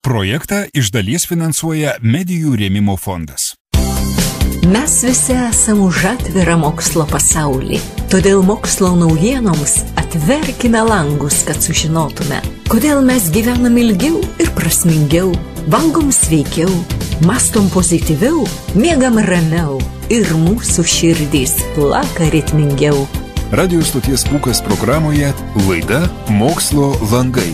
Projektą iš dalies finansuoja Medijų rėmimo fondas. Mes visi esame už atvirą mokslo pasaulį. Todėl mokslo naujienoms atverkime langus, kad sužinotume, kodėl mes gyvenam ilgiau ir prasmingiau, valgom sveikiau, mąstom pozityviau, miegam ramiau ir mūsų širdys plaka ritmingiau. Radio stoties Pūkas programoje laida Mokslo langai.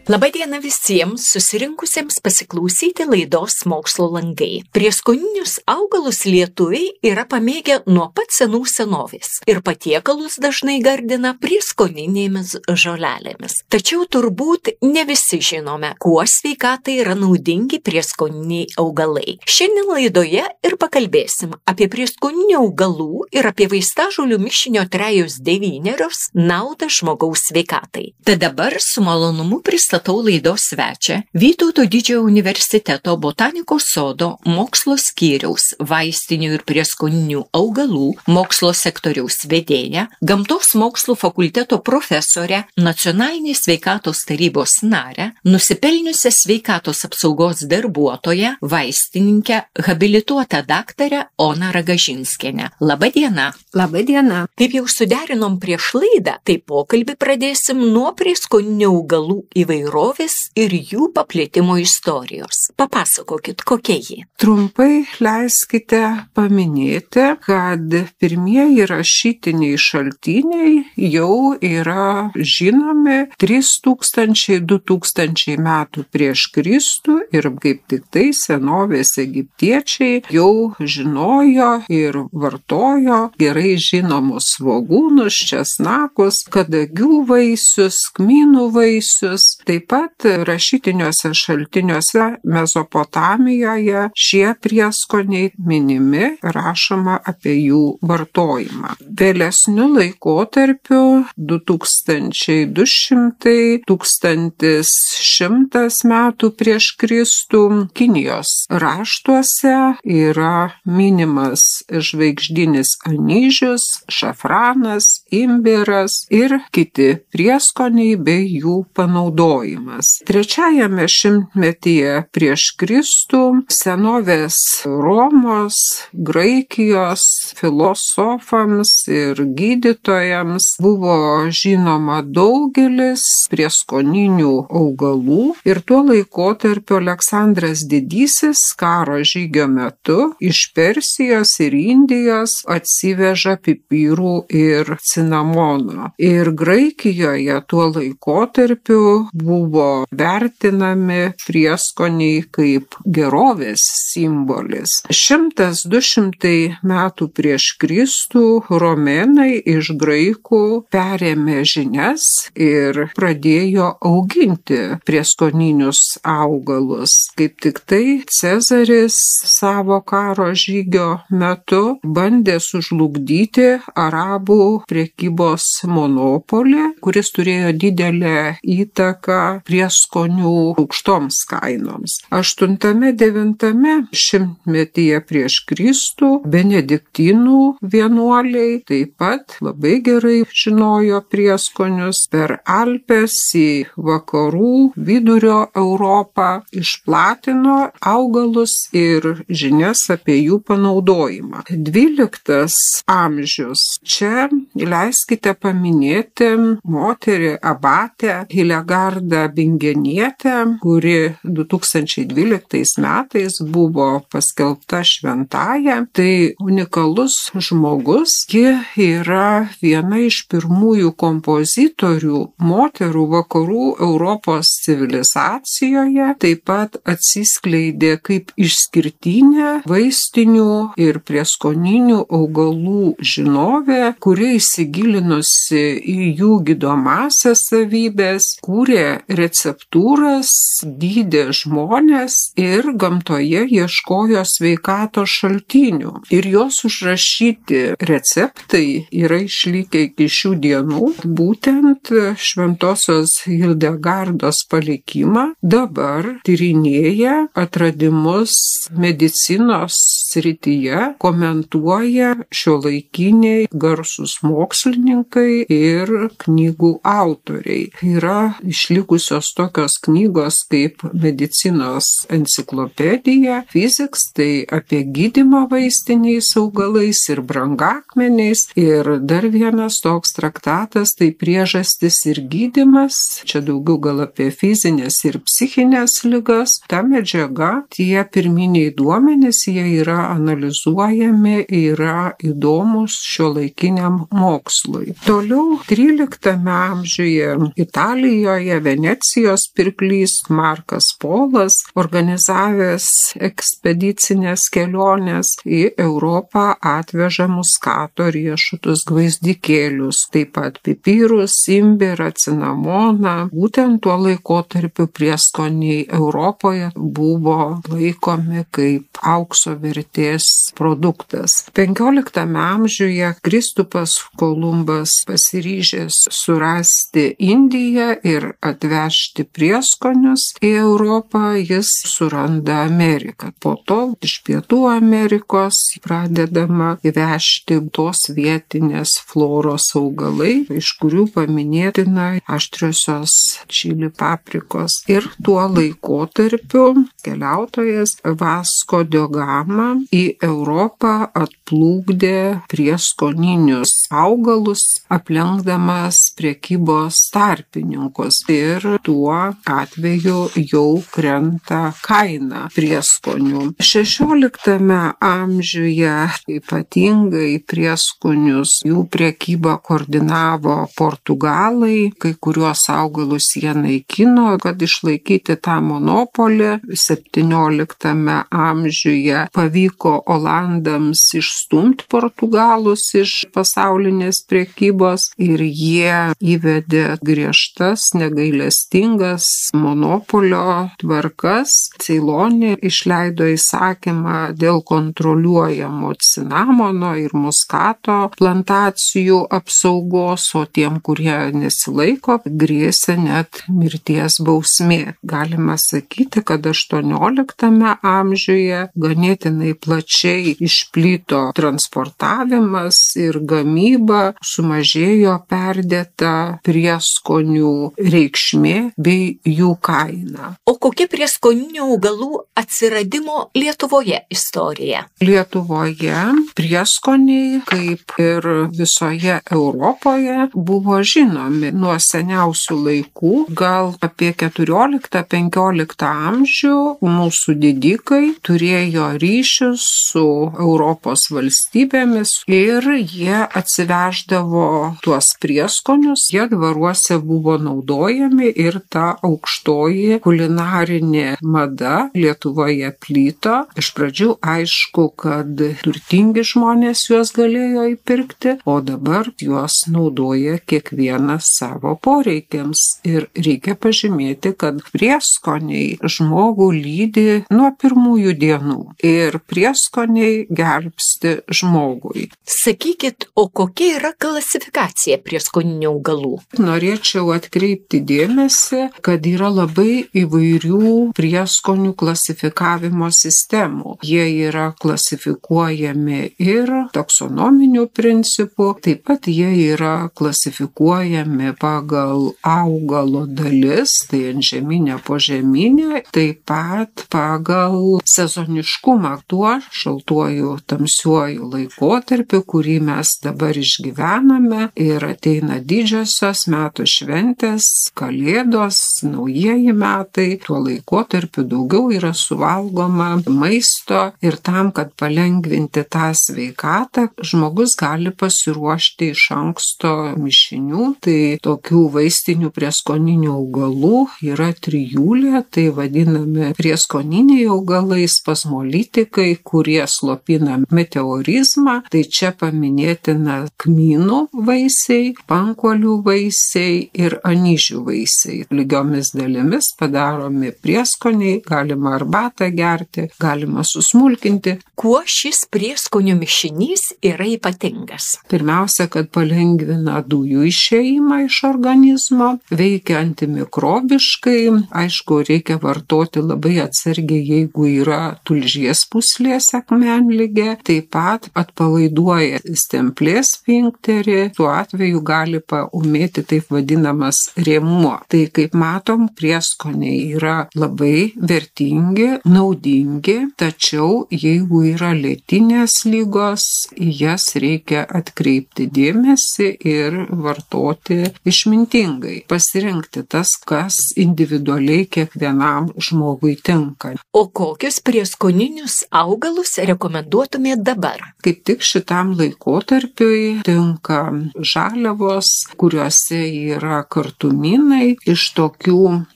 Labadiena visiems susirinkusiems pasiklausyti laidos Mokslo langai. Prieskoninius augalus lietuviai yra pamėgę nuo pat senų senovės ir patiekalus dažnai gardina prieskoninėmis žolelėmis. Tačiau turbūt ne visi žinome, kuo sveikatai yra naudingi prieskoniniai augalai. Šiandien laidoje ir pakalbėsim apie prieskoninių augalų ir apie vaistažolių mišinio trejos devynerios naudą žmogaus sveikatai. Tad dabar su malonumu pristatau laidos svečią Vytauto Didžiojo universiteto botanikos sodo mokslo skyriaus vaistinių ir prieskoninių augalų mokslo sektoriaus vedėją, gamtos mokslų fakulteto profesorę, nacionalinės sveikatos tarybos narę, nusipelniusią sveikatos apsaugos darbuotoją, vaistininkę, habilituotą daktarę Oną Ragažinskienę. Labadiena. Labadiena. Kaip jau suderinom prieš laidą, tai pokalbį pradėsim nuo prieskoninių augalų įvairovės ir jų paplitimo istorijos. Papasakokit, kokia ji. Trumpai leiskite paminėti, kad pirmieji rašytiniai šaltiniai jau yra žinomi 3000–2000 metų prieš Kristų ir kaip tik tai senovės egiptiečiai jau žinojo ir vartojo gerai žinomus svogūnus, česnakus, kadagių vaisius, kmynų vaisius. Taip pat rašytiniuose šaltiniuose Mesopotamijoje šie prieskoniai minimi, rašoma apie jų vartojimą. Vėlesniu laikotarpiu 2200–1100 metų prieš Kristų Kinijos raštuose yra minimas žvaigždinis anyžius, šafranas, imbiras ir kiti prieskoniai bei jų panaudojimas. Trečiajame šimtmetyje prieš Kristų senovės Romos, Graikijos filosofams ir gydytojams buvo žinoma daugelis prieskoninių augalų ir tuo laikotarpiu Aleksandras Didysis karo žygio metu iš Persijos ir Indijos atsiveža pipirų ir cinamono. Ir Graikijoje tuo laikotarpiu buvo vertinami prieskoniai kaip gerovės simbolis. 100–200 metų prieš Kristų romėnai iš graikų perėmė žinias ir pradėjo auginti prieskoninius augalus. Kaip tik tai Cezaris savo karo žygio metu bandė sužlugdyti arabų prekybos monopolį, kuris turėjo didelę įtaką prieskonių aukštoms kainoms. 8–9 šimtmetyje prieš Kristų benediktinų vienuoliai taip pat labai gerai žinojo prieskonius. Per Alpes į vakarų vidurio Europą išplatino augalus ir žinias apie jų panaudojimą. 12 amžius. Čia leiskite paminėti moterį abatę Hilegardą Bingenietę, kuri 2012 metais buvo paskelbta šventąja. Tai unikalus žmogus. Ji yra viena iš pirmųjų kompozitorių moterų vakarų Europos civilizacijoje. Taip pat atsiskleidė kaip išskirtinė vaistinių ir prieskoninių augalų žinovė, kuri įsigilinusi į jų gydomąsias savybės, kūrė receptūras, gydė žmonės ir gamtoje ieškojo sveikatos šaltinių. Ir jos užrašyti receptai yra išlikę iki šių dienų. Būtent šventosios Hildegardos palikimą dabar tyrinėja, atradimus medicinos srityje komentuoja šiuolaikiniai garsūs mokslininkai ir knygų autoriai. Yra išlikusi išlikusios tokios knygos kaip medicinos enciklopedija, Physics, tai apie gydymą vaistiniais augalais ir brangakmeniais. Ir dar vienas toks traktatas, tai priežastis ir gydymas. Čia daugiau gal apie fizinės ir psichinės ligas. Ta medžiaga, tie pirminiai duomenys, jie yra analizuojami, yra įdomus šiuolaikiniam mokslui. Toliau 13 amžiuje Italijoje Venecijos pirklys Markas Polas, organizavęs ekspedicinės kelionės į Europą, atveža muskato riešutus, gvazdikėlius, taip pat pipirus, imbirą, cinamoną. Būtent tuo laikotarpiu prieskoniai Europoje buvo laikomi kaip aukso vertės produktas. 15 amžiuje Kristupas Kolumbas, pasiryžęs surasti Indiją ir atvežti prieskonius į Europą, jis suranda Ameriką. Po to iš Pietų Amerikos pradedama įvežti tos vietinės floros augalai, iš kurių paminėtina aštriosios čili paprikos. Ir tuo laikotarpiu keliautojas Vasco da Gama į Europą atplukdė prieskoninius augalus, aplenkdamas prekybos tarpininkus. Ir tuo atveju jau krenta kaina prieskonių. 16 amžiuje ypatingai prieskonius jų prekybą koordinavo portugalai, kai kuriuos augalus jie naikino, kad išlaikyti tą monopolį. 17 amžiuje pavyko olandams išstumti portugalus iš pasaulinės prekybos ir jie įvedė griežtas, negailestingas monopolio tvarkas. Ceilonė išleido įsakymą dėl kontroliuojamo cinamono ir muskato plantacijų apsaugos, o tiem, kurie nesilaiko, grėsė net mirties bausmė. Galima sakyti, kad 18 amžiuje ganėtinai plačiai išplito transportavimas ir gamyba, sumažėjo perdėta prieskonių reikšmė bei jų kaina. O kokia prieskoninių augalų atsiradimo Lietuvoje istorija? Lietuvoje prieskoniai, kaip ir visoje Europoje, buvo žinomi nuo seniausių laikų. Gal apie 14-15 amžių mūsų didikai turėjo ryšius su Europos valstybėmis ir jie atsiveždavo tuos prieskonius. Jie dvaruose buvo naudojami ir ta aukštoji kulinarinė mada Lietuvoje plyto. Iš pradžių aišku, kad turtingi žmonės juos galėjo įpirkti, o dabar juos naudoja kiekvienas savo poreikiams. Ir reikia pažymėti, kad prieskoniai žmogų lydi nuo pirmųjų dienų ir prieskoniai gelbsti žmogui. Sakykit, o kokia yra klasifikacija prieskoninių augalų? Norėčiau atkreipti dėmesį, kad yra labai įvairių prieskonių klasifikavimo sistemų. Jie yra klasifikuojami ir taksonominiu principu, taip pat jie yra klasifikuojami pagal augalo dalis, tai antžeminė, požeminė, taip pat pagal sezoniškumą, tuo šaltuoju, tamsiuoju laikotarpiu, kurį mes dabar išgyvename, ir ateina didžiosios metų šventės, kalėdos, naujieji metai. Tuo laikotarpiu daugiau yra suvalgoma maisto ir tam, kad palengvinti tą sveikatą, žmogus gali pasiruošti iš anksto mišinių. Tai tokių vaistinių prieskoninių augalų yra trijulė, tai vadinami prieskoniniai augalai, spazmolitikai, kurie slopina meteorizmą. Tai čia paminėtina kmynų vaisiai, pankuolių vaisiai ir anyžių vaisiai. Lygiomis dalimis padaromi prieskoniai, galima arbatą gerti, galima susmulkinti. Kuo šis prieskonių mišinys yra ypatingas? Pirmiausia, kad palengvina dujų išėjimą iš organizmo, veikia antimikrobiškai. Aišku, reikia vartoti labai atsargiai, jeigu yra tulžies pūslės akmenligė. Taip pat atpalaiduoja stemplės sfinkterį. Tuo atveju gali paūmėti taip vadinamas rėmuo vanduo. Tai kaip matom, prieskoniai yra labai vertingi, naudingi, tačiau jeigu yra lėtinės ligos, į jas reikia atkreipti dėmesį ir vartoti išmintingai. Pasirinkti tas, kas individualiai kiekvienam žmogui tinka. O kokius prieskoninius augalus rekomenduotumėt dabar? Kaip tik šitam laikotarpiui tinka žaliavos, kuriuose yra kartuminai. Iš tokių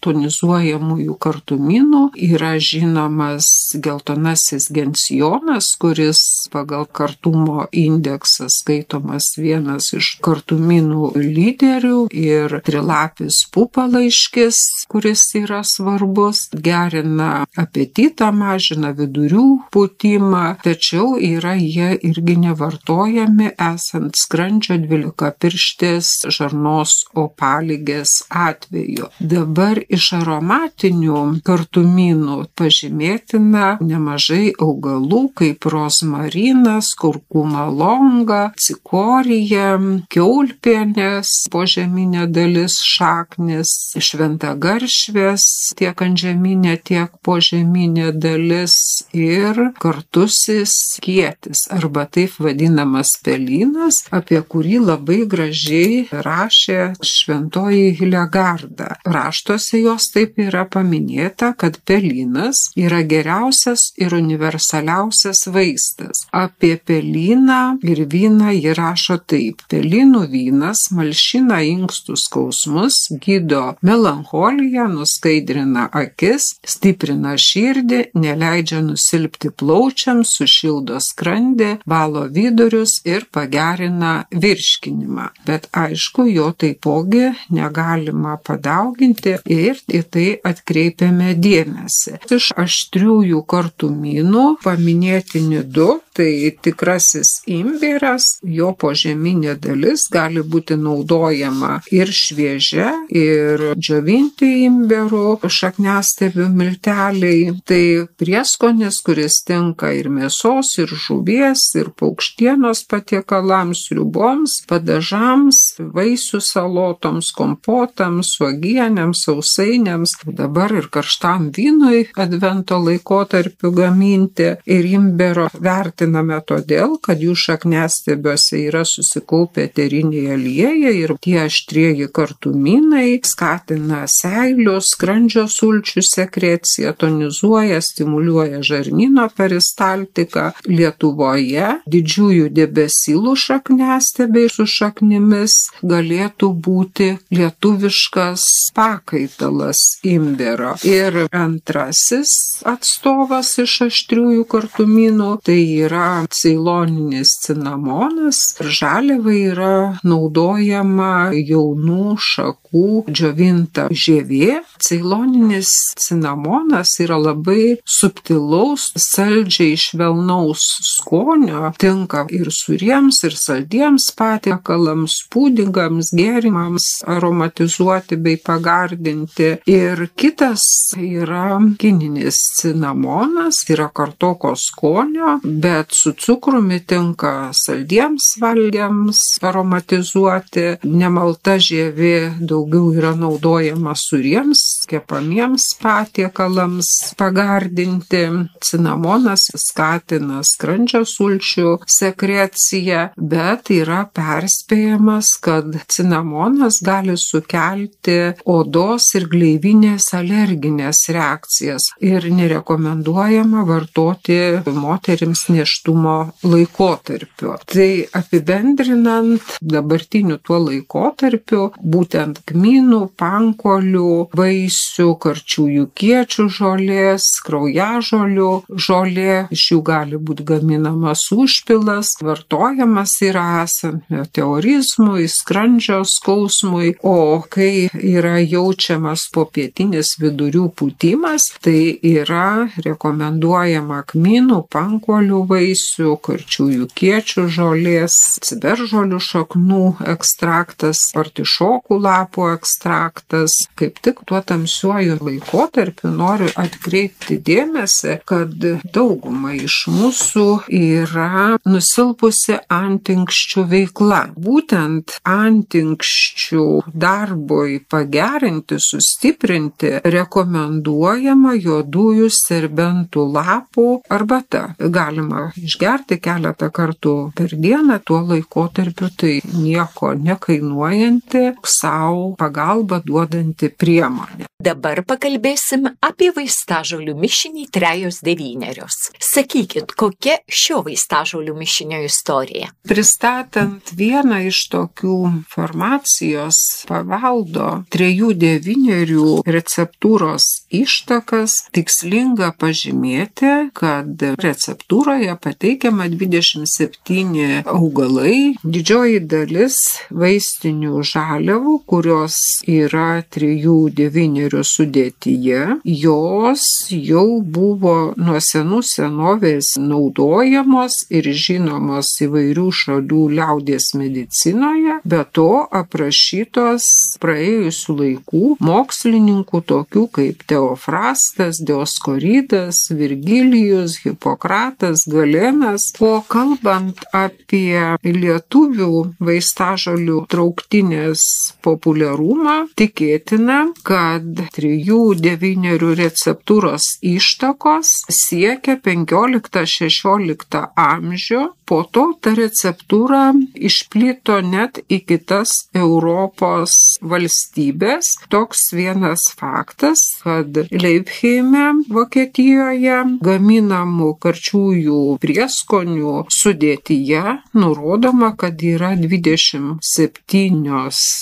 tonizuojamųjų kartuminų yra žinomas geltonasis gensionas, kuris pagal kartumo indeksą skaitomas vienas iš kartuminų lyderių, ir trilapis pupalaiškis, kuris yra svarbus, gerina apetitą, mažina vidurių pūtimą, tačiau yra jie irgi nevartojami esant skrandžio dvylikapirštės žarnos opaligės atveju. Dabar iš aromatinių kartuminų pažymėtina nemažai augalų kaip rozmarinas, kurkuma longa, cikorija, kiaulpienės, požeminė dalis šaknis, šventagaršvės, tiek antžeminė, tiek požeminė dalis ir kartusis kietis arba taip vadinamas pelynas, apie kurį labai gražiai rašė šventoji Hilegarda. Raštuose jos taip yra paminėta, kad pelynas yra geriausias ir universaliausias vaistas. Apie pelyną ir vyną ji rašo taip: pelynų vynas malšina inkstų skausmus, gydo melancholiją, nuskaidrina akis, stiprina širdį, neleidžia nusilpti plaučiams, sušildo skrandį, valo vidurius ir pagerina virškinimą. Bet aišku, jo taipogi negalima padauginti ir į tai atkreipiame dėmesį. Iš aštriųjų kartuminų paminėtini du. Tai tikrasis imbieras, jo požeminė dalis gali būti naudojama ir šviežia, ir džiovinti imbierų šakniastiebių milteliai. Tai prieskonis, kuris tinka ir mėsos, ir žuvies, ir paukštienos patiekalams, sriuboms, padažams, vaisių salotoms, kompotams, uogienėms, sausainiams, dabar ir karštam vynui advento laikotarpiu gaminti. Ir imbiero vertiname todėl, kad jų šakniastiebiuose yra susikaupę eteriniai aliejai ir tie aštrieji kartuminai skatina seilių, skrandžio sulčių sekreciją, tonizuoja, stimuliuoja žarnyno peristaltiką. Lietuvoje didžiųjų debesilų šakniastiebiai su šaknimis galėtų būti lietuviškas pakaitalas imbiero. Ir antrasis atstovas iš aštriųjų kartuminų tai yra ceiloninis cinamonas. Žaliava yra naudojama jaunų šakų džiovinta žievė. Ceiloninis cinamonas yra labai subtilaus, saldžiai švelnaus skonio, tinka ir suriems, ir saldiems patiekalams, pudingams, gėrimams aromatizuoti bei pagardinti. Ir kitas yra kininis cinamonas, yra kartoko skonio, bet su cukrumi tinka saldiems valgiams aromatizuoti. Nemalta žievė daugiau yra naudojama suriems, kepamiems patiekalams pagardinti. Cinamonas skatina skrandžio sulčių sekreciją, bet yra perspėjamas, kad cinamonas gali sukelti odos ir gleivinės alerginės reakcijas ir nerekomenduojama vartoti moterims nėštumo laikotarpiu. Tai apibendrinant dabartiniu tuo laikotarpiu, būtent kmynų, pankolių, vaisių, karčiųjų kiečių žolės, kraujažolių žolė, iš jų gali būti gaminamas užpilas, vartojamas yra esant meteorizmui, skrandžio skausmui, o kai yra jaučiamas popietinis vidurių pūtimas, tai yra rekomenduojama kmynų, pankolių vaisių, karčiųjų kiečių žolės, ciberžolių šaknų ekstraktas, artišokų lapų ekstraktas. Kaip tik tuo tamsiuoju laikotarpiu noriu atkreipti dėmesį, kad dauguma iš mūsų yra nusilpusi antinksčių veikla. Būtent antinksčių darbui migdomui pagerinti, sustiprinti, rekomenduojama juodųjų serbentų lapų arbata. Galima išgerti keletą kartų per dieną, tuo laikotarpiu tai nieko nekainuojanti, savo pagalbą duodanti priemonė. Dabar pakalbėsim apie vaistažolių mišinį 3-9. Sakykit, kokia šio vaistažolių mišinio istorija? Pristatant vieną iš tokių farmacijos paveldo 3-9 receptūros ištakas, tikslinga pažymėti, kad receptūroje pateikiama 27 augalai, didžioji dalis vaistinių žaliavų, kurios yra 3-9 sudėtyje, jos jau buvo nuo senų senovės naudojamos ir žinomos įvairių šalių liaudies medicinoje, be to aprašytos praėjusių laikų mokslininkų tokių kaip Teofrastas, Dioskoridas, Virgilijus, Hipokratas, Galenas. O kalbant apie lietuvių vaistažolių trauktinės populiarumą, tikėtina, kad 3-9 receptūros ištakos siekia 15-16 amžių, po to ta receptūra išplito net į kitas Europos valstybės. Toks vienas faktas, kad Leipheime, Vokietijoje, gaminamų karčiųjų prieskonių sudėtyje nurodoma, kad yra 27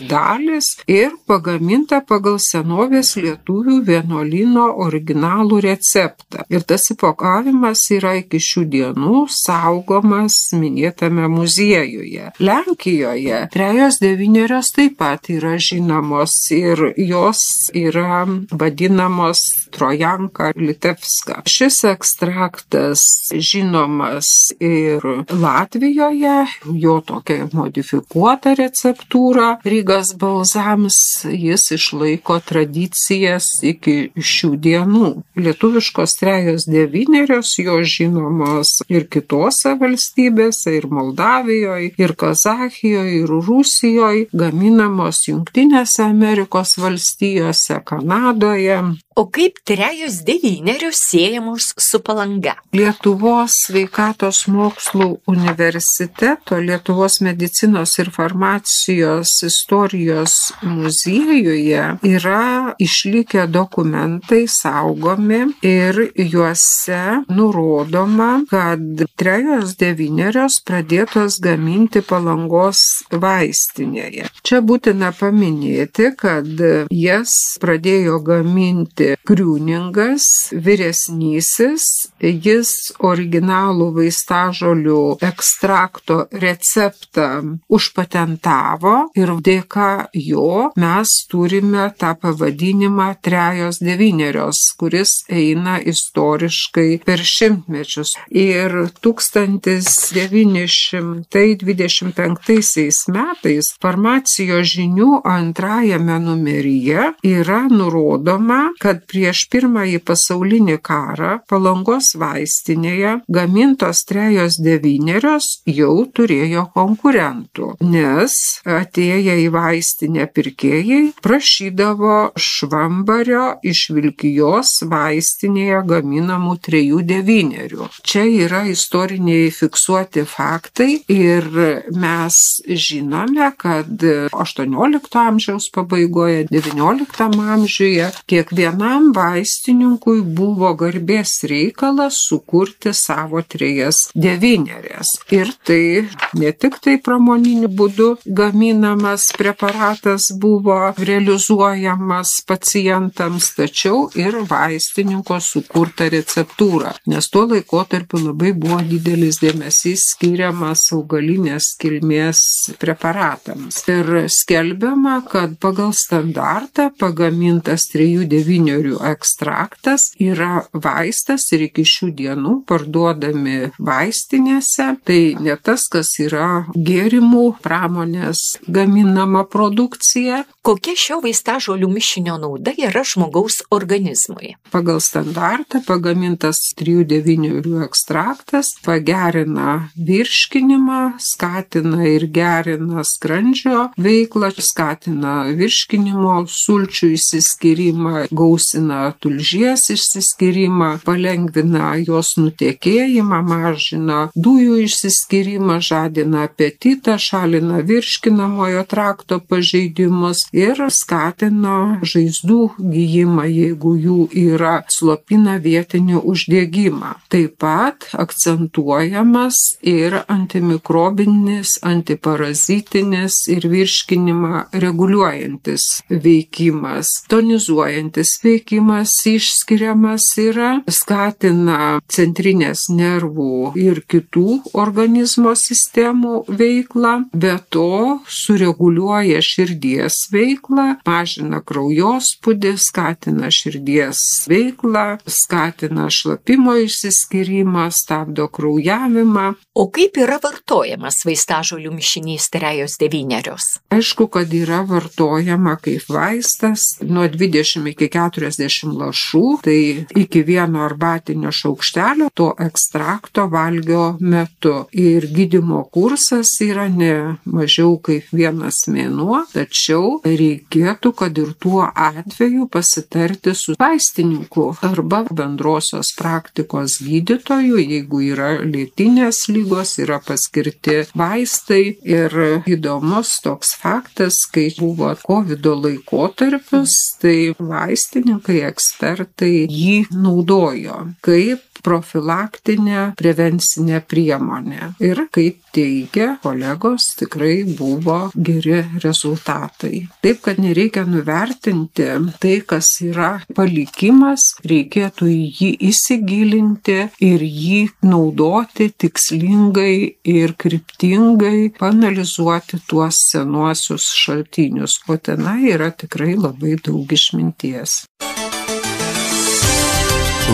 dalys ir pagaminta pagal senovės lietuvių vienuolyno originalų receptą. Ir tas įpakavimas yra iki šių dienų saugomas minėtame muziejuje. Lenkijoje 3-9 taip pat yra žinomos ir jos yra vadinamos Trojanka Litevska. Šis ekstraktas žinomas ir Latvijoje, jo tokia modifikuota receptūra Rygas balzams, jis išlaiko tradicijas iki šių dienų. Lietuviškos 3-9 jo žinomos ir kitose valstybėse, ir Moldavijoje, ir Kazachijoje, ir Rusijoje, gaminamos Jungtinėse Amerikos valstijose, Kanadoje. O kaip 3-9 siejamos su Palanga? Lietuvos sveikatos mokslų universiteto Lietuvos medicinos ir farmacijos istorijos muziejuje yra išlikę dokumentai saugomi ir juose nurodoma, kad 3-9 pradėtos gaminti Palangos vaistinėje. Čia būtina paminėti, kad jas pradėjo gaminti Kriūningas, vyresnysis, jis originalų vaistažolių ekstrakto receptą užpatentavo ir dėka jo mes turime tą pavadinimą 3-9, kuris eina istoriškai per šimtmečius. Ir 1925 metais farmacijos žinių 2 numeryje yra nurodoma, kad prieš Pirmąjį pasaulinį karą Palangos vaistinėje gamintos 3-9 jau turėjo konkurentų, nes atėję į vaistinę pirkėjai prašydavo švambario iš Vilkijos vaistinėje gaminamų 3-9. Čia yra istoriniai fiksuoti faktai ir mes žinome, kad 18 amžiaus pabaigoje, 19 amžiuje kiekvienam vaistininkui buvo garbės reikalas sukurti savo 3-9. Ir tai ne tik tai pramoniniu būdu gaminamas preparatas buvo realizuojamas pacientams, tačiau ir vaistininko sukurta receptūra, nes tuo laikotarpiu labai buvo didelis dėmesys skiriamas augalinės kilmės preparatams. Ir skelbiama, kad pagal standartą pagamintas 3-9 devynerių ekstraktas yra vaistas ir iki šių dienų parduodami vaistinėse. Tai ne tas, kas yra gėrimų pramonės gaminama produkcija. Kokia šio vaistažolių mišinio nauda yra žmogaus organizmui? Pagal standartą pagamintas 3-9 ekstraktas pagerina virškinimą, skatina ir gerina skrandžio veiklą, skatina virškinimo sulčių išsiskyrimą, gausina tulžies išsiskyrimą, palengvina jos nutekėjimą, mažina dujų išsiskyrimą, žadina apetitą, šalina virškinamojo trakto pažeidimus ir skatina žaizdų gijimą, jeigu jų yra, slopina vietinį uždegimą. Taip pat akcentuojamas ir antimikrobinis, antiparazitinis ir virškinimą reguliuojantis veikimas. Tonizuojantis veikimas išskiriamas yra, skatina centrinės nervų ir kitų organizmo sistemų veiklą, be to sureguliuoja širdies veiklą, mažina kraujospūdį, skatina širdies veiklą, skatina šlapimo išsiskyrimą, stabdo kraujavimą. O kaip yra vartojamas vaistažolių mišinys trejos devynerios? Aišku, kad yra vartojama kaip vaistas nuo 20 iki 40 lašų, tai iki 1 arbatinio šaukštelio to ekstrakto valgio metu. Ir gydymo kursas yra ne mažiau kaip 1 mėnuo, tačiau reikėtų, kad ir tuo atveju pasitarti su vaistininku arba bendrosios praktikos gydytoju, jeigu yra lėtinės lygos, yra paskirti vaistai. Ir įdomus toks faktas, kai buvo COVID laikotarpis, tai vaistininkai, ekspertai jį naudojo kaip profilaktinę prevencinę priemonę. Ir kaip teigia kolegos, tikrai buvo geri rezultatai. Taip, kad nereikia nuvertinti tai, kas yra palikimas, reikėtų į jį įsigilinti ir jį naudoti tikslingai ir kryptingai, panalizuoti tuos senuosius šaltinius, o tenai yra tikrai labai daug išminties.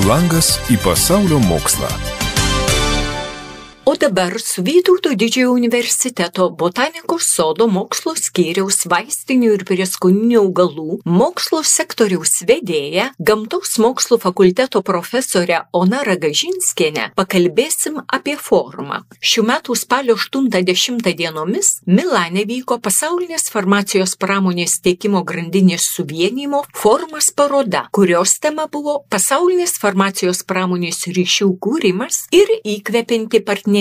Langas į pasaulio mokslą. O dabar su Vytauto Didžiojo universiteto botanikos sodo mokslo skyriaus vaistinių ir prieskoninių augalų mokslo sektoriaus vedėja, gamtos mokslų fakulteto profesorė Ona Ragažinskienė pakalbėsim apie forumą. Šių metų spalio 8-10 dienomis Milane vyko pasaulinės farmacijos pramonės tiekimo grandinės suvienijimo forumas paroda, kurios tema buvo pasaulinės farmacijos pramonės ryšių kūrimas ir įkvepianti partnerystė.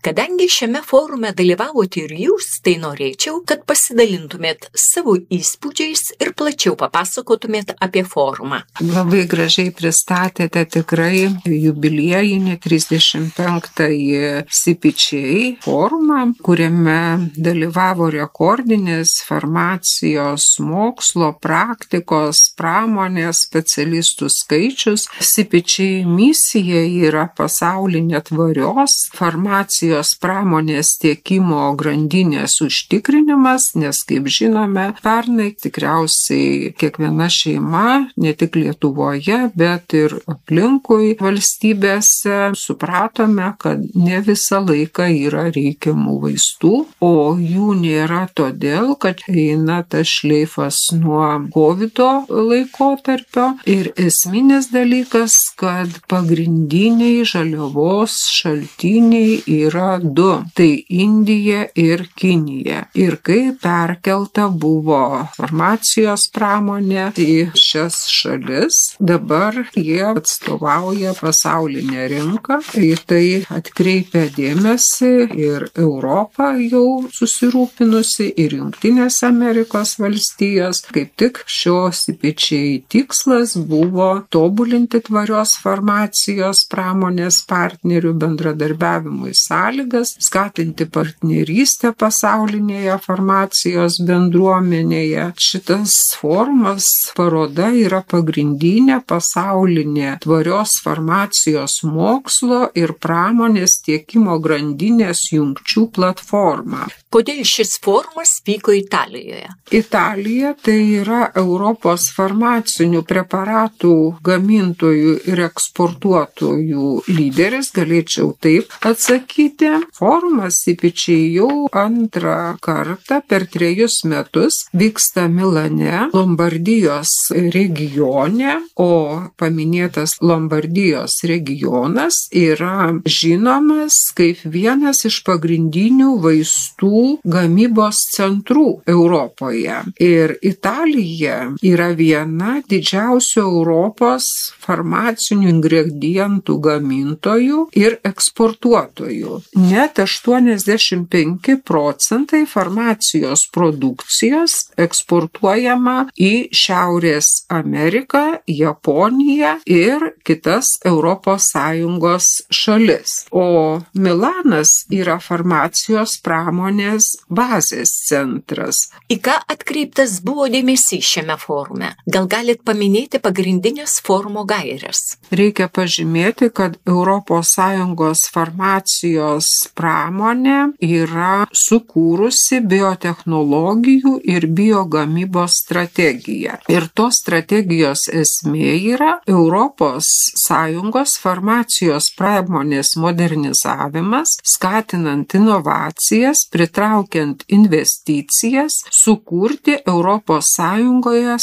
Kadangi šiame forume dalyvavote ir jūs, tai norėčiau, kad pasidalintumėt savo įspūdžiais ir plačiau papasakotumėt apie forumą. Labai gražiai pristatėte tikrai jubiliejinį 35-ąjį CPCA forumą, kuriame dalyvavo rekordinis farmacijos mokslo, praktikos, pramonės specialistų skaičius. CPCA misija yra pasaulinė tvarios farmacijos pramonės tiekimo grandinės užtikrinimas, nes, kaip žinome, pernai tikriausiai kiekviena šeima, ne tik Lietuvoje, bet ir aplinkui valstybėse, supratome, kad ne visą laiką yra reikiamų vaistų, o jų nėra todėl, kad eina tas šleifas nuo COVID laikotarpio. Ir esminis dalykas, kad pagrindiniai žaliavos šaltiniai yra 2. Tai Indija ir Kinija. Ir kai perkelta buvo farmacijos pramonė į šias šalis, dabar jie atstovauja pasaulinę rinką. Į tai atkreipia dėmesį ir Europa jau susirūpinusi, ir Jungtinės Amerikos valstijos. Kaip tik šios CPCA tikslas buvo tobulinti tvarios farmacijos pramonės partnerių bendradarbiavimui sąlygas, skatinti partnerystę pasaulinėje farmacijos bendruomenėje. Šitas forumas, paroda yra pagrindinė pasaulinė tvarios farmacijos mokslo ir pramonės tiekimo grandinės jungčių platforma. Kodėl šis forumas vyko Italijoje? Italija tai yra Europos farmacinių preparatų gamintojų ir eksportuotojų lyderis, galėčiau taip atsakyti. Forumas ypačiai jau antrą kartą per 3 metus vyksta Milane, Lombardijos regione, o paminėtas Lombardijos regionas yra žinomas kaip vienas iš pagrindinių vaistų gamybos centrų Europoje. Ir Italija yra viena didžiausių Europos farmacinių ingredientų gamintojų ir eksportuotojų. Net 85% farmacijos produkcijos eksportuojama į Šiaurės Ameriką, Japoniją ir kitas ES šalis. O Milanas yra farmacijos pramonės bazės centras. Į ką atkreiptas buvo dėmesys šiame forume? Gal galit paminėti pagrindinės forumo gaires? Reikia pažymėti, kad ES farmacijos pramonė yra sukūrusi biotechnologijų ir biogamybos strategiją. Ir tos strategijos esmė yra ES farmacijos pramonės modernizavimas, skatinant inovacijas, pritraukiant investicijas, sukurti ES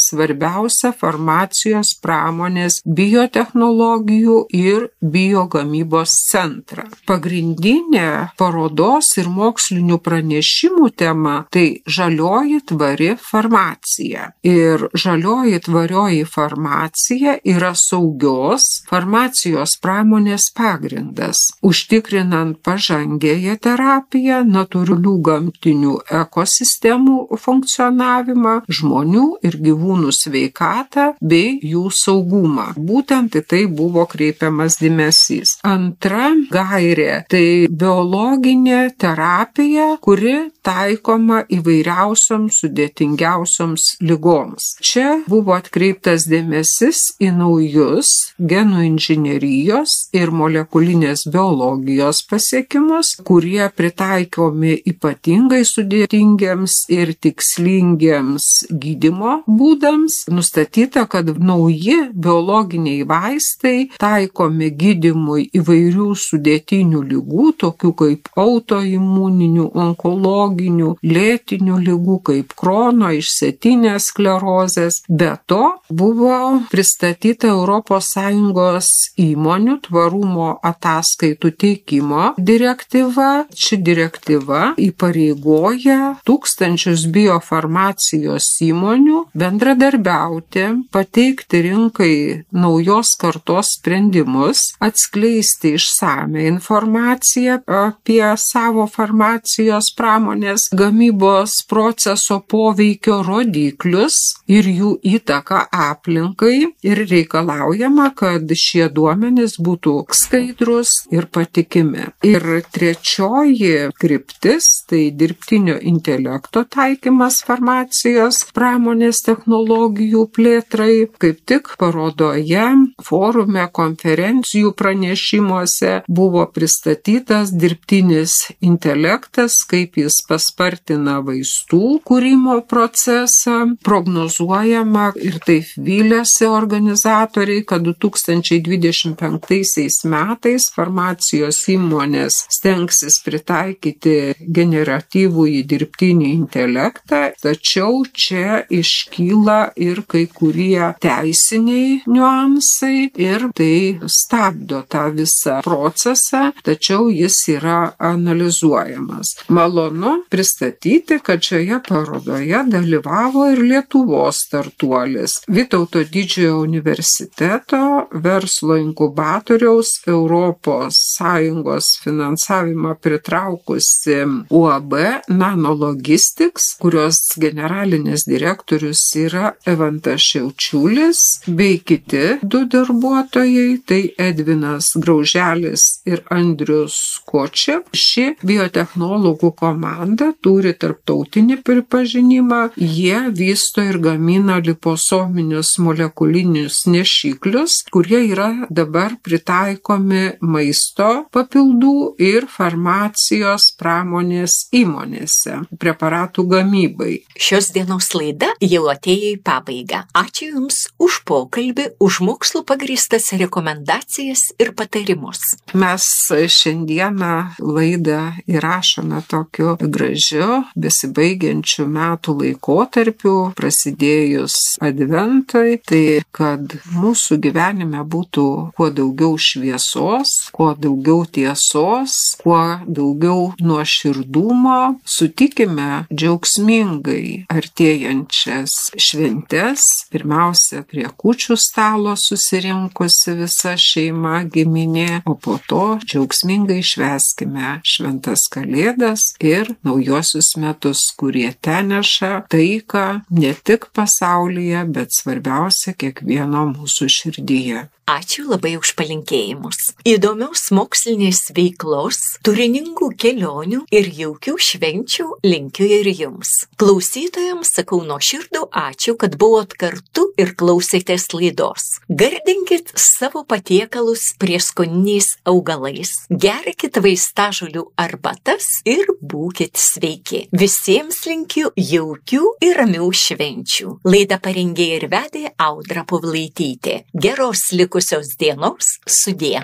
svarbiausią farmacijos pramonės biotechnologijų ir biogamybos centrą. Pagrindinė parodos ir mokslinių pranešimų tema tai žalioji tvari farmacija. Ir žalioji tvarioji farmacija yra saugios farmacijos pramonės pagrindas, užtikrinant pažangėją terapiją, natūralių gamtinių ekosistemų funkcionavimą, žmonių ir gyvūnų sveikatą bei jų saugumą. Būtent į tai buvo kreipiamas dėmesys. Antra gairė tai biologinė terapija, kuri taikoma įvairiausioms sudėtingiausioms ligoms. Čia buvo atkreiptas dėmesys į naujus genų inžinerijos ir molekulinės biologijos pasiekimus, kurie pritaikomi ypatingai sudėtingiams ir tikslingiems gydymo būdams. Nustatyta, kad nauji biologiniai vaistai taikomi gydymui įvairių sudėtinių ligų, tokių kaip autoimuninių, onkologinių, lėtinių ligų, kaip Krono, išsėtinės sklerozės. Be to buvo pristatyta ES įmonių tvarumo ataskaitų teikimo direktyva. Ši direktyva įpareigoja tūkstančius biofarmacijos įmonių bendradarbiauti, pateikti rinkai naujos kartos sprendimus, atskleisti išsame informaciją apie savo farmacijos pramonės gamybos proceso poveikio rodiklius ir jų įtaką aplinkai, ir reikalaujama, kad šie duomenys būtų skaidrus ir patikimi. Ir trečioji kryptis tai dirbtinio intelekto taikymas farmacijos pramonės technologijų plėtrai. Kaip tik parodoje, forume, konferencijų pranešimuose buvo pristatytas dirbtinis intelektas, kaip jis paspartina vaistų kūrimo procesą. Prognozuojama ir taip vylėsi organizatoriai, kad 2025 metais farmacijos įmonės stengsis pritaikyti generatyvųjį dirbtinį intelektą, tačiau čia iškyla ir kai kurie teisiniai niuansai ir tai stabdo tą visą procesą, tačiau jis yra analizuojamas. Malonu pristatyti, kad šioje parodoje dalyvavo ir Lietuvos startuolis Vytauto Didžiojo universiteto verslo inkubatoriaus ES finansavimą pritraukusi UAB Nanologistics, kurios generalinis direktorius yra Evantas Šiaučiulis, bei kiti 2 darbuotojai, tai Edvinas Grauželis ir Andrius Kočev. Ši biotechnologų komanda turi tarptautinį pripažinimą. Jie vysto ir gamina liposominius molekulinius nešiklius, kurie yra dabar pritaikomi maisto papildų ir farmacijos pramonės įmonėse, preparatų gamybai. Šios dienos laida jau atėjo į pabaigą. Ačiū Jums už pokalbį, už mokslu pagrįstas rekomendacijas ir patarimus. Mes šiandieną laidą įrašome tokiu gražiu, besibaigiančiu metų laikotarpiu, prasidėjus adventui, tai kad mūsų gyvenime būtų kuo daugiau šviesos, kuo daugiau tiesos, kuo daugiau nuoširdumo. Sutikime džiaugsmingai artėjančias šventes, pirmiausia prie kūčių stalo susirinkusi visa šeima, giminė, o po to džiaugsmingai švęskime šventas Kalėdas ir naujuosius metus, kurie teneša taiką ne tik pasaulyje, bet svarbiausia kiekvieno mūsų širdyje. Ačiū labai už palinkėjimus. Įdomios mokslinės veiklos, turiningų kelionių ir jaukių švenčių linkiu ir Jums. Klausytojams sakau nuoširdų ačiū, kad buvot kartu ir klausėtės laidos. Gardinkit savo patiekalus prieskoniniais augalais, gerkit vaistažolių arbatas ir būkit sveiki. Visiems linkiu jaukių ir ramių švenčių. Laidą parengė ir vedė Audra Povlaitytė. Geros likusios dienos, sudie.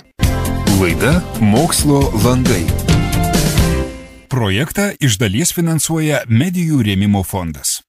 Laida Mokslo langai. Projektą iš dalies finansuoja Medijų rėmimo fondas.